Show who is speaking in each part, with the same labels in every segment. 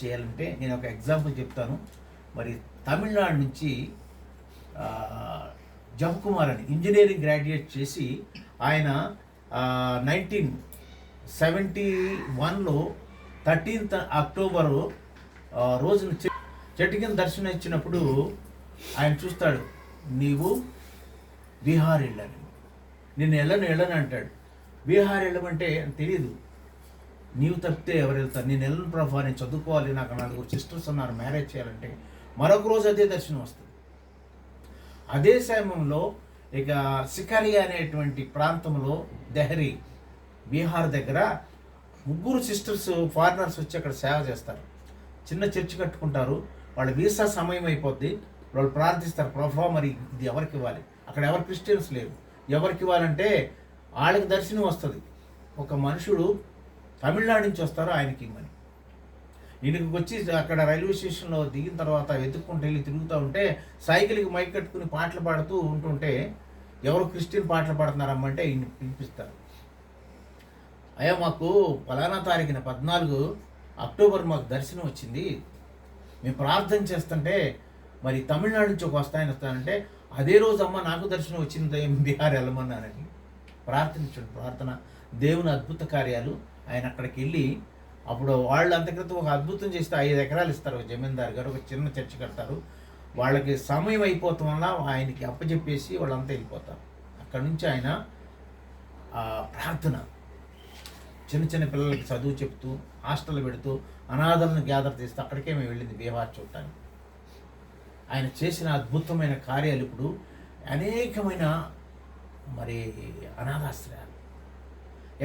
Speaker 1: చేయాలంటే నేను ఒక ఎగ్జాంపుల్ చెప్తాను. మరి తమిళనాడు నుంచి జవకుమార్ అని ఇంజనీరింగ్ గ్రాడ్యుయేట్ చేసి ఆయన 1971లో 13th అక్టోబరు రోజున చెట్టు కింద దర్శనం ఇచ్చినప్పుడు ఆయన చూస్తాడు, నీవు బీహార్ వెళ్ళాను, నేను వెళ్ళను అంటాడు. బీహార్ వెళ్ళమంటే తెలియదు, నీవు తప్పితే ఎవరు వెళ్తారు, నేను వెళ్ళను ప్రభా, నేను చదువుకోవాలి, నాకు 4 సిస్టర్స్ ఉన్నారు, మ్యారేజ్ చేయాలంటే మరొక రోజు అదే దర్శనం వస్తుంది. అదే సమయంలో ఇక సికరియా అనేటువంటి ప్రాంతంలో దెహరీ బీహార్ దగ్గర 3 సిస్టర్స్ ఫారినర్స్ వచ్చి అక్కడ సేవ చేస్తారు. చిన్న చర్చి కట్టుకుంటారు. వాళ్ళ వీసా సమయం అయిపోద్ది, వాళ్ళు ప్రార్థిస్తారు, ప్రభా మరి ఇది ఎవరికి ఇవ్వాలి, అక్కడ ఎవరు క్రిస్టియన్స్ లేరు, ఎవరికి ఇవ్వాలంటే వాళ్ళకి దర్శనం వస్తుంది. ఒక మనుషుడు తమిళనాడు నుంచి వస్తారు, ఆయనకి ఇవ్వమని. ఈయనకి వచ్చి అక్కడ రైల్వే స్టేషన్లో దిగిన తర్వాత వెతుక్కుంటూ వెళ్ళి తిరుగుతూ ఉంటే సైకిల్కి మైక్ కట్టుకుని పాటలు పాడుతూ ఉంటుంటే ఎవరు క్రిస్టియన్ పాటలు పాడుతున్నారమ్మంటే ఈయన పిలిపిస్తారు. అయ్యా మాకు ఫలానా తారీఖున 14 అక్టోబర్ మాకు దర్శనం వచ్చింది, మేము ప్రార్థన చేస్తుంటే మరి తమిళనాడు నుంచి ఒక వస్తానంటే అదే రోజు అమ్మ నాకు దర్శనం వచ్చింది, బీహార్ వెళ్ళమన్నానని ప్రార్థించండి. ప్రార్థన దేవుని అద్భుత కార్యాలు. ఆయన అక్కడికి వెళ్ళి అప్పుడు వాళ్ళు అంత క్రితం ఒక అద్భుతం చేస్తే 5 ఎకరాలు ఇస్తారు. ఒక జమీందారు గారు ఒక చిన్న చర్చి కడతారు. వాళ్ళకి సమయం అయిపోతాం వల్ల ఆయనకి అప్పచెప్పేసి వాళ్ళంతా వెళ్ళిపోతారు. అక్కడి నుంచి ఆయన ప్రార్థన, చిన్న చిన్న పిల్లలకి చదువు చెప్తూ, హాస్టల్ పెడుతూ, అనాథలను గ్యాదర్ చేస్తూ అక్కడికే మేము వెళ్ళింది బీహార్ చూడటానికి. ఆయన చేసిన అద్భుతమైన కార్యాలు ఇప్పుడు అనేకమైన మరి అనాథాశ్రయాలు,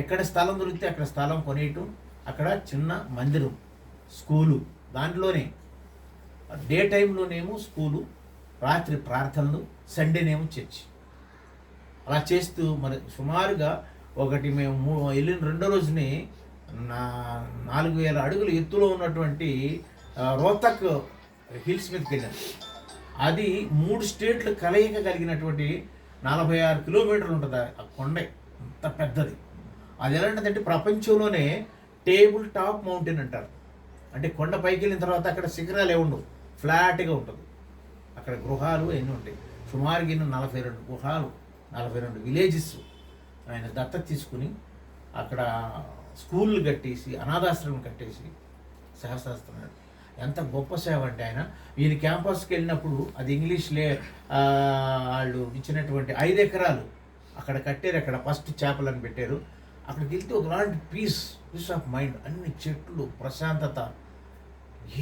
Speaker 1: ఎక్కడ స్థలం దొరికితే అక్కడ స్థలం కొనేయటం, అక్కడ చిన్న మందిరం, స్కూలు, దాంట్లోనే డే టైంలోనేమో స్కూలు, రాత్రి ప్రార్థనలు, సండేనేమో చర్చి. అలా చేస్తూ మరి సుమారుగా ఒకటి మేము వెళ్ళిన 2వ రోజుని 4000 అడుగులు ఎత్తులో ఉన్నటువంటి రోహ్తక్ హిల్స్ మీదకి వెళ్ళాను. అది 3 స్టేట్లు కలయిక కలిగినటువంటి 46 కిలోమీటర్లు ఉంటుంది ఆ కొండే, అంత పెద్దది. అది ఎలాంటిదంటే ప్రపంచంలోనే టేబుల్ టాప్ మౌంటైన్ అంటారు. అంటే కొండ పైకి వెళ్ళిన తర్వాత అక్కడ శిఖరాలు ఏముండవు, ఫ్లాట్గా ఉంటుంది. అక్కడ గృహాలు ఎన్ని ఉంటాయి, సుమారుగా 42 గృహాలు, 42 విలేజెస్ ఆయన దత్తత తీసుకుని అక్కడ స్కూళ్ళు కట్టేసి, అనాథాశ్రమం కట్టేసి సేవ చేస్తున్నాడు. ఎంత గొప్ప సేవ అంటే ఆయన. ఈయన క్యాంపస్కి వెళ్ళినప్పుడు అది ఇంగ్లీష్లే వాళ్ళు ఇచ్చినటువంటి 5 ఎకరాలు అక్కడ కట్టారు. అక్కడ ఫస్ట్ చేపలు అని పెట్టారు. అక్కడికి వెళ్తే ఒకలాంటి పీస్ ఆఫ్ మైండ్, అన్ని చెట్లు, ప్రశాంతత,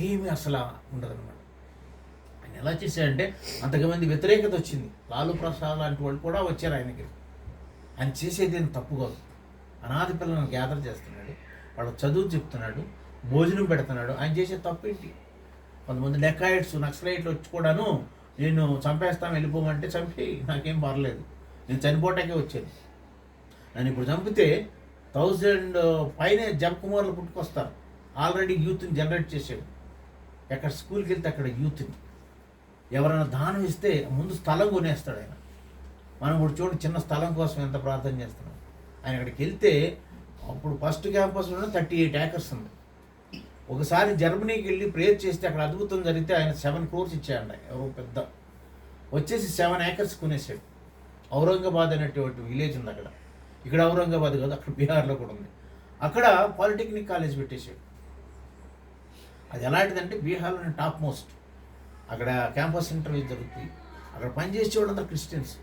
Speaker 1: ఏమీ అసలు ఉండదన్నమాట. ఆయన ఎలా చేశాడంటే అంతకుమంది వ్యతిరేకత వచ్చింది, లాలు ప్రసాద్ లాంటి వాళ్ళు కూడా వచ్చారు ఆయనకి. ఆయన చేసేది ఏం తప్పు కాదు. అనాథ పిల్లలను గ్యాదర్ చేస్తున్నాడు, వాళ్ళకి చదువు చెప్తున్నాడు, భోజనం పెడుతున్నాడు. ఆయన చేసే తప్పు ఏంటి? కొంతమంది డెకాయిట్స్, నక్సలైట్లు వచ్చి కూడాను నేను చంపేస్తాను వెళ్ళిపోమంటే చంపి నాకేం పర్లేదు, నేను చనిపోవటాకే వచ్చాను, నన్ను ఇప్పుడు చంపితే 1000 పైనే జవకుమార్లు పుట్టుకొస్తారు. ఆల్రెడీ యూత్ని జనరేట్ చేసాడు. ఎక్కడ స్కూల్కి వెళ్తే అక్కడ యూత్ని ఎవరైనా దానం ఇస్తే ముందు స్థలం కొనేస్తాడు ఆయన. మనం ఇప్పుడు చూడండి, చిన్న స్థలం కోసం ఎంత ప్రార్థన చేస్తున్నాం. ఆయన అక్కడికి వెళ్తే అప్పుడు ఫస్ట్ క్యాంపస్లోనే 38 acres ఉంది. ఒకసారి జర్మనీకి వెళ్ళి ప్రేయర్ చేస్తే అక్కడ అద్భుతం జరిగితే ఆయన 7 crores ఇచ్చాయండి. ఎవరో పెద్ద వచ్చేసి 7 acres కొనేసాడు. ఔరంగాబాద్ అనేటువంటి విలేజ్ ఉంది అక్కడ. ఇక్కడ ఔరంగాబాద్ కాదు, అక్కడ బీహార్లో కూడా ఉంది. అక్కడ పాలిటెక్నిక్ కాలేజ్ పెట్టేశాడు. అది ఎలాంటిదంటే బీహార్లోని టాప్ మోస్ట్. అక్కడ క్యాంపస్ ఇంటర్వ్యూ జరుగుతుంది. అక్కడ పనిచేసే వాళ్ళందరూ క్రిస్టియన్స్.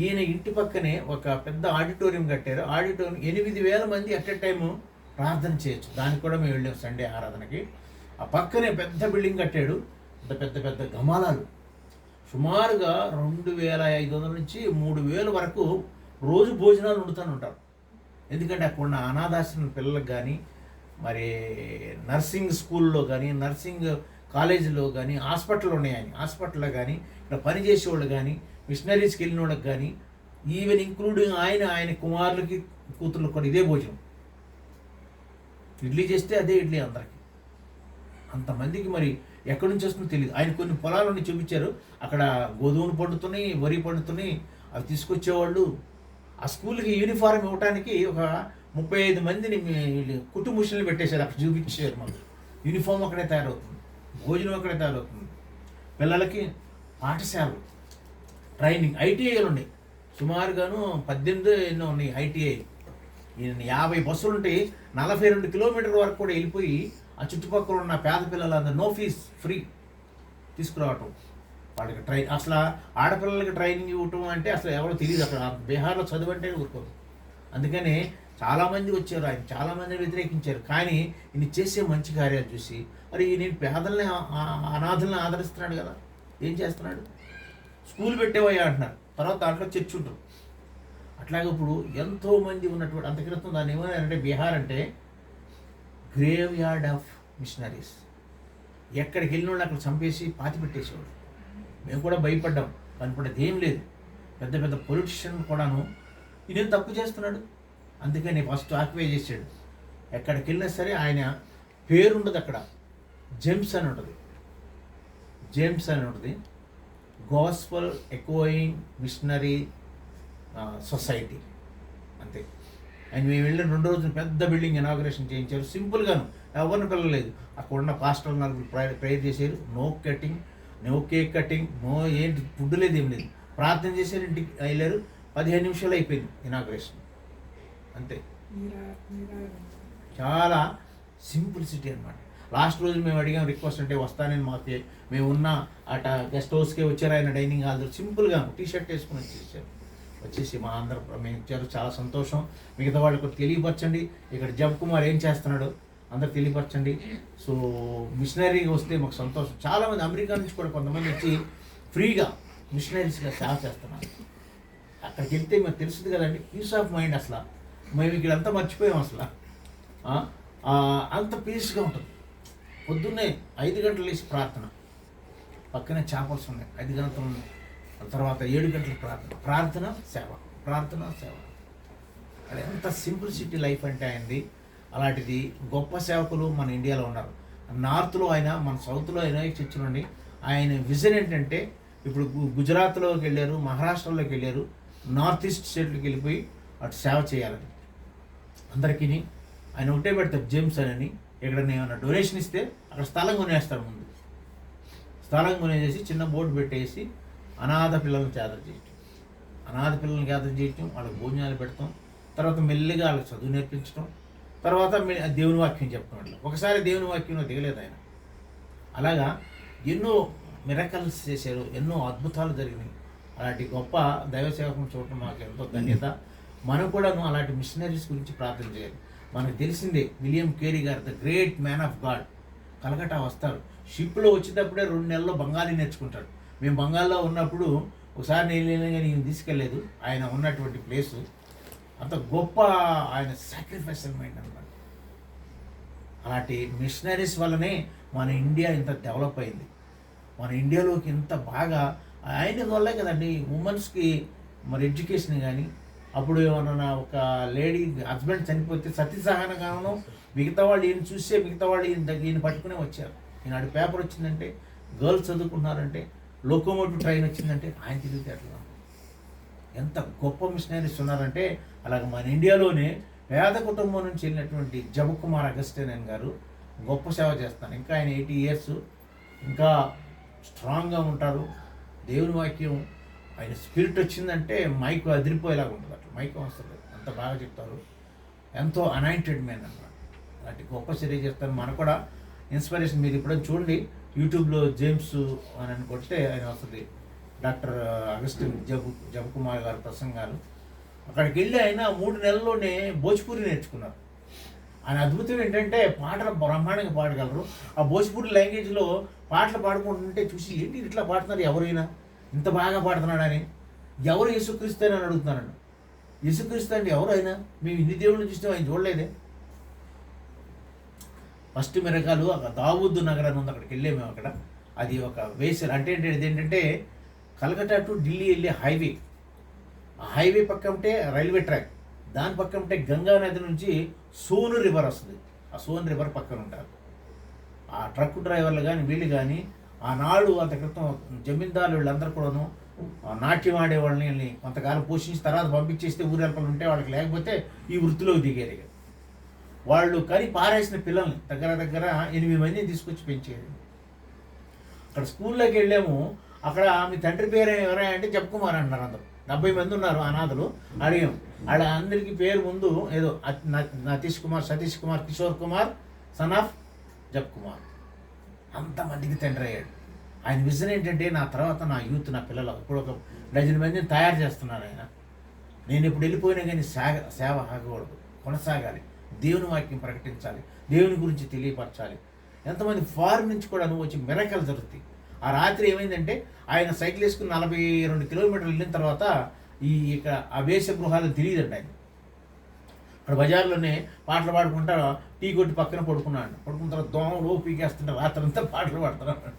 Speaker 1: ఈయన ఇంటి పక్కనే ఒక పెద్ద ఆడిటోరియం కట్టారు. ఆడిటోరియం 8000 మంది అట్ ఎ టైము ప్రార్థన చేయొచ్చు. దానికి కూడా మేము వెళ్ళాం సండే ఆరాధనకి. ఆ పక్కనే పెద్ద బిల్డింగ్ కట్టాడు, పెద్ద పెద్ద గమాలాలు. సుమారుగా 2500 నుంచి 3000 వరకు రోజు భోజనాలు వండుతూనే ఉంటారు. ఎందుకంటే అక్కడ ఉన్న అనాథాశ్రమ పిల్లలకు కానీ, మరి నర్సింగ్ స్కూల్లో కానీ, నర్సింగ్ కాలేజీలో కానీ, హాస్పిటల్ ఉన్నాయి. ఆయన హాస్పిటల్లో కానీ, ఇక్కడ పనిచేసేవాళ్ళు కానీ, మిషనరీస్కి వెళ్ళిన వాళ్ళకి కానీ, ఈవెన్ ఇంక్లూడింగ్ ఆయన కుమారులకి, కూతుర్లకు కూడా ఇదే భోజనం. ఇడ్లీ చేస్తే అదే ఇడ్లీ అందరికి. అంతమందికి మరి ఎక్కడి నుంచి వస్తుందో తెలియదు. ఆయన కొన్ని పొలాలని చూపించారు. అక్కడ గోధుమలు పండుతున్నాయి, వరి పండుతున్నాయి. అవి తీసుకొచ్చేవాళ్ళు. ఆ స్కూల్కి యూనిఫారం ఇవ్వడానికి ఒక 35 మందిని కుటుంబ మిషన్లు పెట్టేశారు. అక్కడ చూపించారు మాకు. యూనిఫామ్ అక్కడే తయారవుతుంది, భోజనం అక్కడే తయారవుతుంది. పిల్లలకి పాఠశాలలు, ట్రైనింగ్, ఐటీఐలు ఉన్నాయి. సుమారుగాను 18 ఎన్నో ఉన్నాయి ఐటీఐ. 50 బస్సులు ఉంటాయి. 42 కిలోమీటర్ల వరకు కూడా వెళ్ళిపోయి ఆ చుట్టుపక్కల ఉన్న పేద పిల్లలందరూ నో ఫీజ్ ఫ్రీ తీసుకురావటం. వాళ్ళకి అసలు ఆడపిల్లలకి ట్రైనింగ్ ఇవ్వటం అంటే అసలు ఎవరో తెలియదు. అక్కడ బీహార్లో చదువు అంటే ఊరుకోరు. అందుకని చాలామంది వచ్చారు, ఆయన చాలామంది వ్యతిరేకించారు. కానీ ఈయన చేసే మంచి కార్యాలు చూసి మరి నేను పేదల్ని అనాథల్ని ఆదరిస్తున్నాడు కదా, ఏం చేస్తున్నాడు? స్కూల్ పెట్టేవయ్యా అంటున్నారు, తర్వాత దాంట్లో చర్చ్ ఉంటుంది. అట్లాగే ఇప్పుడు ఎంతోమంది ఉన్నటువంటి అంత క్రితం దాన్ని ఏమన్నారంటే బీహార్ అంటే గ్రేవ్ యార్డ్ ఆఫ్ మిషనరీస్. ఎక్కడికి వెళ్ళిన వాళ్ళు అక్కడ చంపేసి పాతి పెట్టేసేవాడు. మేము కూడా భయపడ్డాం, కనపడేది ఏం లేదు. పెద్ద పెద్ద పొలిటీషియన్ కూడాను ఇదేం తప్పు చేస్తున్నాడు, అందుకని ఫస్ట్ ఆక్యుపై చేసాడు. ఎక్కడికి వెళ్ళినా సరే ఆయన పేరు ఉండదు అక్కడ. జేమ్స్ అని ఉంటుంది, జేమ్స్ అని ఉంటుంది, గాస్పల్ ఎకోయింగ్ మిషనరీ సొసైటీ అంతే. ఆయన మేము వెళ్ళిన 2 రోజులు పెద్ద బిల్డింగ్ ఇనాగ్రేషన్ చేయించారు. సింపుల్గాను, ఎవరిని పిల్లలేదు. అక్కడ ఉన్న పాస్టర్ 4 ప్రేయర్ చేశారు. No cutting, no cake cutting, no ఏంటి ఫుడ్ లేదు, ఏం లేదు. ప్రార్థన చేశారు, ఇంటికి వెళ్ళారు. 15 నిమిషాలు అయిపోయింది ఇనాగ్రేషన్ అంతే. చాలా సింప్లిసిటీ అనమాట. లాస్ట్ రోజు మేము అడిగాం రిక్వెస్ట్, అంటే వస్తానని మాకు మేము ఉన్న అట గెస్ట్ హౌస్కే వచ్చారు. ఆయన డైనింగ్ హాల్ సింపుల్గా టీషర్ట్ వేసుకుని వచ్చేసి మా అందరూ మేము ఇచ్చారు. చాలా సంతోషం. మిగతా వాళ్ళకి తెలియపరచండి ఇక్కడ జబ్ కుమార్ ఏం చేస్తున్నాడు, అందరు తెలియపరచండి. సో మిషనరీగా వస్తే మాకు సంతోషం. చాలామంది అమెరికా నుంచి కూడా కొంతమంది వచ్చి ఫ్రీగా మిషనరీస్గా సేవ చేస్తున్నారు. అక్కడికి వెళ్తే మాకు తెలుస్తుంది కదండి, పీస్ ఆఫ్ మైండ్. అసలు మేము ఇక్కడ అంతా మర్చిపోయాం. అసలు అంత పీస్గా ఉంటుంది. పొద్దున్నే 5 గంటలు లేచి ప్రార్థన, పక్కనే చేపల్స్ ఉన్నాయి, 5 గంటలు ఉన్నాయి. తర్వాత 7 గంటల ప్రార్థన సేవ, ప్రార్థన సేవ. అది ఎంత సింప్లిసిటీ లైఫ్ అంటే అయింది. అలాంటిది గొప్ప సేవకులు మన ఇండియాలో ఉన్నారు. నార్త్లో అయినా మన సౌత్లో అయినా చర్చిలోండి. ఆయన విజన్ ఏంటంటే ఇప్పుడు గుజరాత్లోకి వెళ్ళారు, మహారాష్ట్రలోకి వెళ్ళారు, నార్త్ ఈస్ట్ స్టేట్లోకి వెళ్ళిపోయి అటు సేవ చేయాలని అందరికీ. ఆయన ఒకటే పెడతారు జేమ్స్ అని. ఎక్కడన్నా ఏమైనా డొనేషన్ ఇస్తే అక్కడ స్థలం కొనేస్తారు. ముందు స్థలం కొనేసి చిన్న బోర్డు పెట్టేసి అనాథ పిల్లల్ని గ్యాదర్ చేయటం, వాళ్ళకి భోజనాలు పెడతాం, తర్వాత మెల్లిగా వాళ్ళకి చదువు నేర్పించడం, తర్వాత దేవుని వాక్యం చెప్తున్నాడు. ఒకసారి దేవుని వాక్యంలో దిగలేదు ఆయన. అలాగా ఎన్నో మిరకల్స్ చేశారు, ఎన్నో అద్భుతాలు జరిగినాయి. అలాంటి గొప్ప దైవ సేవకులను చూడటం మాకు ఎంతో ధన్యత. మనం కూడాను అలాంటి మిషనరీస్ గురించి ప్రార్థన చేయాలి. మనకు తెలిసిందే విలియం కేరీ గారు, the great man of God, Calcutta వస్తారు. షిప్లో వచ్చేటప్పుడే 2 నెలల్లో బెంగాలీ నేర్చుకుంటాడు. మేము బంగాల్లో ఉన్నప్పుడు ఒకసారి నేను తీసుకెళ్ళలేదు. ఆయన ఉన్నటువంటి ప్లేసు అంత గొప్ప, ఆయన సాక్రిఫైసల్ మైండ్ అన్నమాట. అలాంటి మిషనరీస్ వల్లనే మన ఇండియా ఇంత డెవలప్ అయింది. మన ఇండియాలోకి ఇంత బాగా ఆయన వల్లే కదండి ఉమెన్స్కి మరి ఎడ్యుకేషన్ కానీ. అప్పుడు ఏమన్నా ఒక లేడీ హస్బెండ్ చనిపోతే సత్యసహనగానో మిగతా వాళ్ళు ఈయన చూసే మిగతా వాళ్ళు ఈయన పట్టుకునే వచ్చారు. ఈనాడు పేపర్ వచ్చిందంటే, గర్ల్స్ చదువుకుంటున్నారంటే, లోకోమోటివ్ ట్రైన్ వచ్చిందంటే ఆయన తెలివితేటలు. ఎంత గొప్ప మిషనరీస్ ఉన్నారంటే అలాగే మన ఇండియాలోనే పేద కుటుంబం నుంచి వెళ్ళినటువంటి జబ్ కుమార్ అగస్టిన్ గారు గొప్ప సేవ చేస్తారు. ఇంకా ఆయన 80 years ఇంకా స్ట్రాంగ్గా ఉంటారు. దేవుని వాక్యం ఆయన స్పిరిట్ వచ్చిందంటే మైక్ అదిరిపోయేలాగా ఉంటుంది. అట్లా మైక్ వస్తుంది, అంత బాగా చెప్తారు. ఎంతో అనాయింటెడ్ మ్యాన్ అన్నమాట. అలాంటి గొప్ప చర్య చేస్తారు. మనకు కూడా ఇన్స్పిరేషన్. మీరు ఇప్పుడు చూడండి యూట్యూబ్లో జేమ్స్ అని కొడితే ఆయన వస్తుంది. డాక్టర్ అగస్టిన్ జబ్ కుమార్ గారు ప్రసంగాలు. అక్కడికి వెళ్ళి ఆయన 3 నెలల్లోనే భోజ్పూరి నేర్చుకున్నారు. ఆయన అద్భుతం ఏంటంటే పాటలు బ్రహ్మాండంగా పాడగలరు. ఆ భోజ్పూరి లాంగ్వేజ్లో పాటలు పాడుకుంటుంటే చూసి ఏంటి ఇట్లా పాడుతున్నారు, ఎవరైనా ఇంత బాగా పాడుతున్నాడని. ఎవరు యేసుక్రీస్తు అని అడుగుతున్నాడు. యేసుక్రీస్తు అంటే ఎవరు అయినా? మేము ఇన్ని దేవుళ్ళు చూస్తే ఆయన చూడలేదే. ఫస్ట్ మిరకాలు దావూద్ నగర్ అని ఉంది, అక్కడికి వెళ్ళాము. మేము అక్కడ అది ఒక వేసర్ అంటే ఏంటంటే కలకట్టా టు ఢిల్లీ వెళ్ళే హైవే. ఆ హైవే పక్క ఉంటే రైల్వే ట్రాక్, దాని పక్క ఉంటే గంగా నది నుంచి సోన్ రివర్ వస్తుంది. ఆ సోన్ రివర్ పక్కన ఉంటారు. ఆ ట్రక్ డ్రైవర్లు కానీ వీళ్ళు కానీ ఆనాడు అంత క్రితం జమీందారులు వీళ్ళందరూ కూడాను నాట్యం ఆడేవాళ్ళని కొంతకాలం పోషించి తర్వాత పంపించేస్తే ఊరెల్పలు ఉంటే వాళ్ళకి, లేకపోతే ఈ వృత్తిలోకి దిగారు. వాళ్ళు కని పారేసిన పిల్లల్ని దగ్గర 8 మందిని తీసుకొచ్చి పెంచేది. అక్కడ స్కూల్లోకి వెళ్ళాము. అక్కడ మీ తండ్రి పేరు ఎవరా అంటే జపకుమార్ అంటున్నారు. అందరూ 70 మంది ఉన్నారు అనాథలు. అడిగాం, వాళ్ళ అందరికీ పేరు ముందు ఏదో నతీష్ కుమార్, సతీష్ కుమార్, కిషోర్ కుమార్, సన్ ఆఫ్ జపకుమార్. అంతమందికి తండ్రి అయ్యాడు. ఆయన విజన్ ఏంటంటే నా తర్వాత నా యూత్, నా పిల్లలు ఇప్పుడు ఒక 12 మందిని తయారు చేస్తున్నారు ఆయన. నేను ఇప్పుడు వెళ్ళిపోయినా కానీ సేవ ఆగకూడదు, కొనసాగాలి, దేవుని వాక్యం ప్రకటించాలి, దేవుని గురించి తెలియపరచాలి. ఎంతమంది ఫారిన్ నుంచి కూడా వచ్చి మిరకలు జరుగుతాయి. ఆ రాత్రి ఏమైందంటే ఆయన సైకిల్ వేసుకుని 42 కిలోమీటర్లు వెళ్ళిన తర్వాత ఇక్కడ ఆ వేస గృహాలు తెలియదండి ఆయన. అక్కడ బజార్లోనే పాటలు పాడుకుంటా టీ కొట్టి పక్కన పడుకున్నాడు. పడుకున్న తర్వాత దోమలు పీకేస్తుంటే రాత్రంతా పాటలు పాడుతున్నాడు.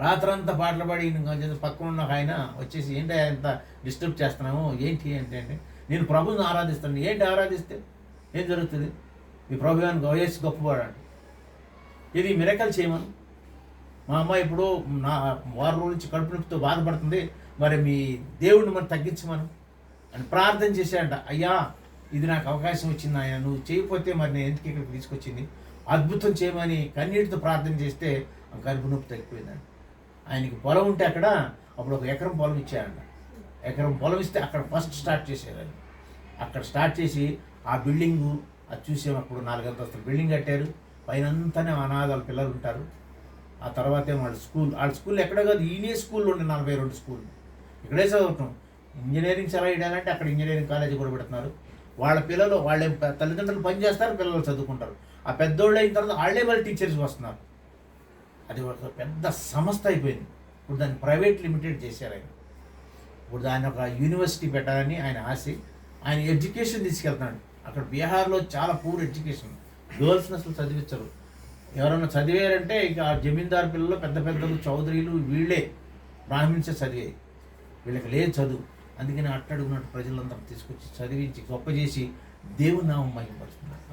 Speaker 1: రాత్రంతా పాటలు పాడి పక్కన ఉన్న ఆయన వచ్చేసి ఏంటి ఎంత డిస్టర్బ్ చేస్తున్నాము ఏంటి అంటే నేను ప్రభుని ఆరాధిస్తాను. ఏంటి ఆరాధిస్తే ఏం జరుగుతుంది? మీ ప్రభు అని వయస్సు గొప్పవాడు. ఇది మిరకల్ చేయమను. మా అమ్మాయి ఇప్పుడు నా 6 రోజుల నుంచి కడుపు నొప్పితో బాధపడుతుంది, మరి మీ దేవుడిని మనం తగ్గించమను అని ప్రార్థన చేశాడంట. అయ్యా ఇది నాకు అవకాశం వచ్చింది ఆయన, నువ్వు చేయకపోతే మరి నేను ఎందుకు ఇక్కడికి తీసుకొచ్చింది, అద్భుతం చేయమని కన్నీటితో ప్రార్థన చేస్తే ఆ కడుపు నొప్పి తగ్గిపోయిందండి. ఆయనకి పొలం ఉంటే అక్కడ అప్పుడు 1 ఎకరం పొలం ఇచ్చాడంట. ఎకరం పొలం ఇస్తే అక్కడ ఫస్ట్ స్టార్ట్ చేసేవాళ్ళు. అక్కడ స్టార్ట్ చేసి ఆ బిల్డింగు అది చూసాము. అప్పుడు 4 అంతస్తుల బిల్డింగ్ కట్టారు. పైనంతానే అనాథాల పిల్లలు ఉంటారు. ఆ తర్వాతే వాళ్ళ స్కూల్ ఎక్కడ కాదు, ఈయనే స్కూల్లో ఉండే 42 స్కూళ్ళు ఇక్కడే చదువుతాం. ఇంజనీరింగ్ సెలవు వేయాలంటే అక్కడ ఇంజనీరింగ్ కాలేజీ కూడా పెడుతున్నారు. వాళ్ళ పిల్లలు వాళ్ళే తల్లిదండ్రులు పని చేస్తారు, పిల్లలు చదువుకుంటారు. ఆ పెద్దోళ్ళు అయిన తర్వాత వాళ్ళే మళ్ళీ టీచర్స్ వస్తున్నారు. అది ఒక పెద్ద సంస్థ అయిపోయింది. ఇప్పుడు దాన్ని ప్రైవేట్ లిమిటెడ్ చేశారు ఆయన. ఇప్పుడు దాన్ని ఒక యూనివర్సిటీ పెట్టాలని ఆయన ఆశ. ఆయన ఎడ్యుకేషన్ తీసుకెళ్తున్నాడు. అక్కడ బీహార్లో చాలా పూర్ ఎడ్యుకేషన్, గర్ల్స్ని అసలు చదివించరు. ఎవరైనా చదివారంటే ఇక ఆ జమీందారు పిల్లలు, పెద్దలు, చౌదరీలు వీళ్ళే బ్రాహ్మిన్సే చదివే, వీళ్ళకి లేదు చదువు. అందుకని అట్టడుగున్నట్టు ప్రజలందరూ తీసుకొచ్చి చదివించి గొప్ప చేసి దేవుని నామం మహిమపరుస్తున్నారు.